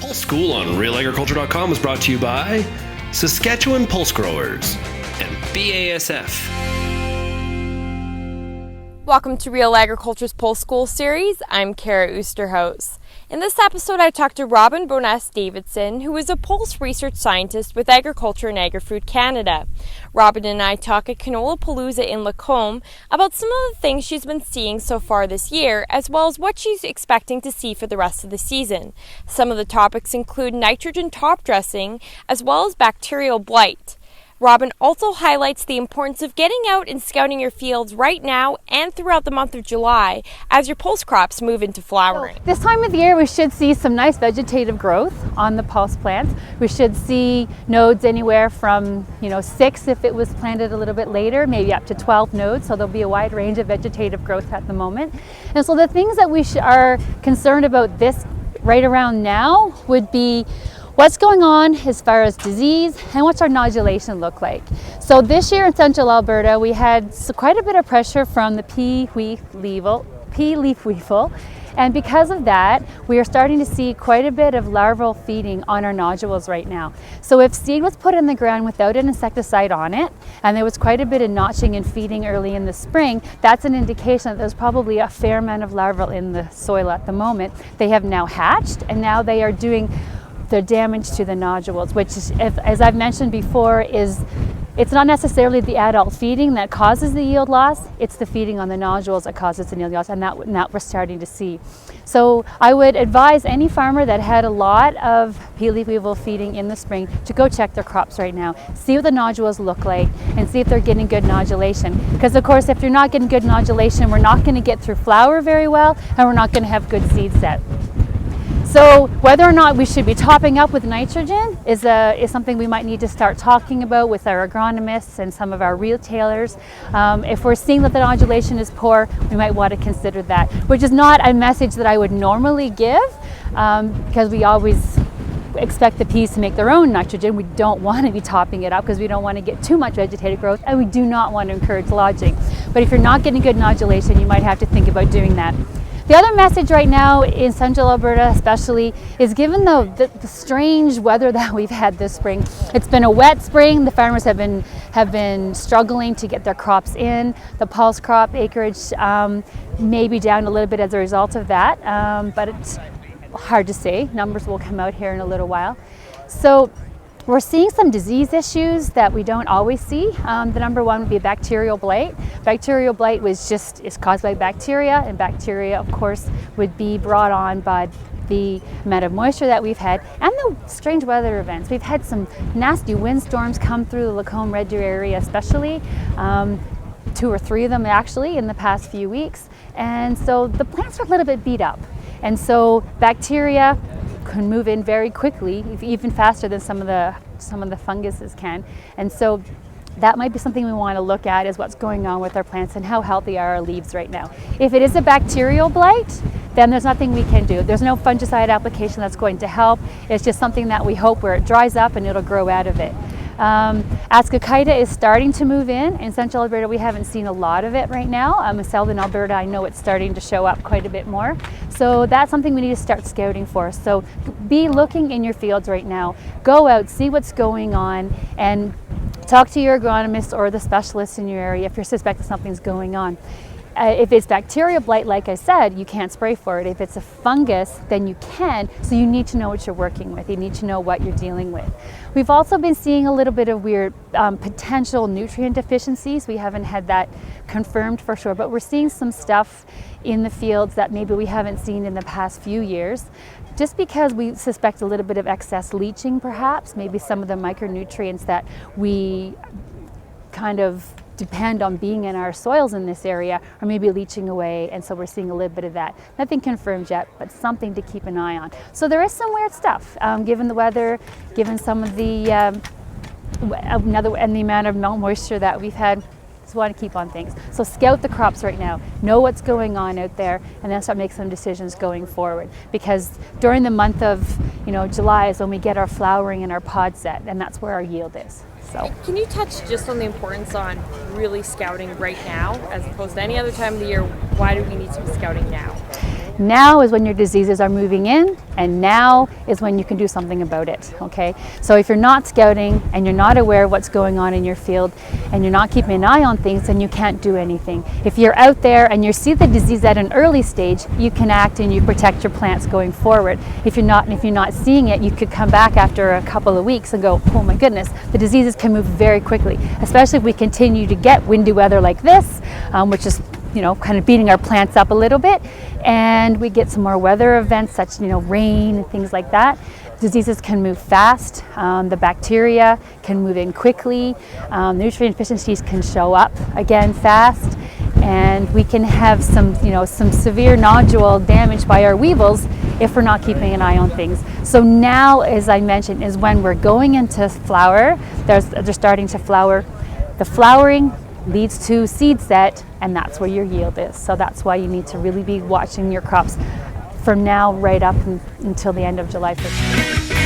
Pulse School on realagriculture.com is brought to you by Saskatchewan Pulse Growers and BASF. Welcome to Real Agriculture's Pulse School series. I'm Kara Oosterhuis. In this episode, I talked to Robin Bowness-Davidson, who is a pulse research scientist with Agriculture and Agri-Food Canada. Robin and I talk at Canola Palooza in Lacombe about some of the things she's been seeing so far this year, as well as what she's expecting to see for the rest of the season. Some of the topics include nitrogen top dressing, as well as bacterial blight. Robin also highlights the importance of getting out and scouting your fields right now and throughout the month of July as your pulse crops move into flowering. This time of the year we should see some nice vegetative growth on the pulse plants. We should see nodes anywhere from 6 if it was planted a little bit later, maybe up to 12 nodes, so there'll be a wide range of vegetative growth at the moment. And so the things that we are concerned about this right around now would be what's going on as far as disease and what's our nodulation look like. So this year in central Alberta we had quite a bit of pressure from the pea leaf weevil, and because of that we are starting to see quite a bit of larval feeding on our nodules right now. So if seed was put in the ground without an insecticide on it and there was quite a bit of notching and feeding early in the spring, that's an indication that there's probably a fair amount of larval in the soil at the moment. They have now hatched and now they are doing the damage to the nodules, which is, as I've mentioned before, it's not necessarily the adult feeding that causes the yield loss, it's the feeding on the nodules that causes the yield loss, and that we're starting to see. So I would advise any farmer that had a lot of pea leaf weevil feeding in the spring to go check their crops right now, see what the nodules look like, and see if they're getting good nodulation. Because of course if you're not getting good nodulation, we're not going to get through flower very well, and we're not going to have good seed set. So whether or not we should be topping up with nitrogen is something we might need to start talking about with our agronomists and some of our retailers. If we're seeing that the nodulation is poor, we might want to consider that, which is not a message that I would normally give because we always expect the peas to make their own nitrogen. We don't want to be topping it up because we don't want to get too much vegetative growth, and we do not want to encourage lodging. But if you're not getting good nodulation, you might have to think about doing that. The other message right now in central Alberta especially is given the strange weather that we've had this spring. It's been a wet spring. The farmers have been struggling to get their crops in. The pulse crop acreage may be down a little bit as a result of that, but it's hard to say. Numbers will come out here in a little while. So we're seeing some disease issues that we don't always see. The number one would be bacterial blight. Bacterial blight is caused by bacteria, and bacteria of course would be brought on by the amount of moisture that we've had and the strange weather events. We've had some nasty windstorms come through the Lacombe Red Deer area especially, 2 or 3 of them actually in the past few weeks, and so the plants are a little bit beat up, and so bacteria can move in very quickly, even faster than some of the funguses can. And so that might be something we want to look at, is what's going on with our plants and how healthy are our leaves right now. If it is a bacterial blight, then there's nothing we can do. There's no fungicide application that's going to help. It's just something that we hope where it dries up and it'll grow out of it. Ascochyta is starting to move in central Alberta. We haven't seen a lot of it right now. In southern Alberta, I know it's starting to show up quite a bit more. So that's something we need to start scouting for. So be looking in your fields right now. Go out, see what's going on, and talk to your agronomist or the specialist in your area if you're suspecting something's going on. If it's bacterial blight, like I said, you can't spray for it. If it's a fungus, then you can. So you need to know what you're working with. You need to know what you're dealing with. We've also been seeing a little bit of weird potential nutrient deficiencies. We haven't had that confirmed for sure, but we're seeing some stuff in the fields that maybe we haven't seen in the past few years. Just because we suspect a little bit of excess leaching perhaps, maybe some of the micronutrients that we kind of depend on being in our soils in this area are maybe leaching away, and so we're seeing a little bit of that. Nothing confirmed yet, but something to keep an eye on. So there is some weird stuff, given the weather, given some of the and the amount of moisture that we've had. Just want to keep on things. So scout the crops right now, know what's going on out there, and then start making some decisions going forward. Because during the month of July is when we get our flowering and our pod set, and that's where our yield is. So. Can you touch just on the importance on really scouting right now as opposed to any other time of the year? Why do we need to be scouting now? Now is when your diseases are moving in, and now is when you can do something about it, okay? So if you're not scouting and you're not aware of what's going on in your field and you're not keeping an eye on things, then you can't do anything. If you're out there and you see the disease at an early stage, you can act and you protect your plants going forward. If you're not seeing it, you could come back after a couple of weeks and go, oh my goodness, the diseases can move very quickly, especially if we continue to get windy weather like this, which is kind of beating our plants up a little bit, and we get some more weather events such rain and things like that. Diseases can move fast, the bacteria can move in quickly, nutrient deficiencies can show up again fast, and we can have some severe nodule damage by our weevils if we're not keeping an eye on things. So now, as I mentioned, is when we're going into flower. They're starting to flower. The flowering leads to seed set, and that's where your yield is. So that's why you need to really be watching your crops from now right up until the end of July 1st.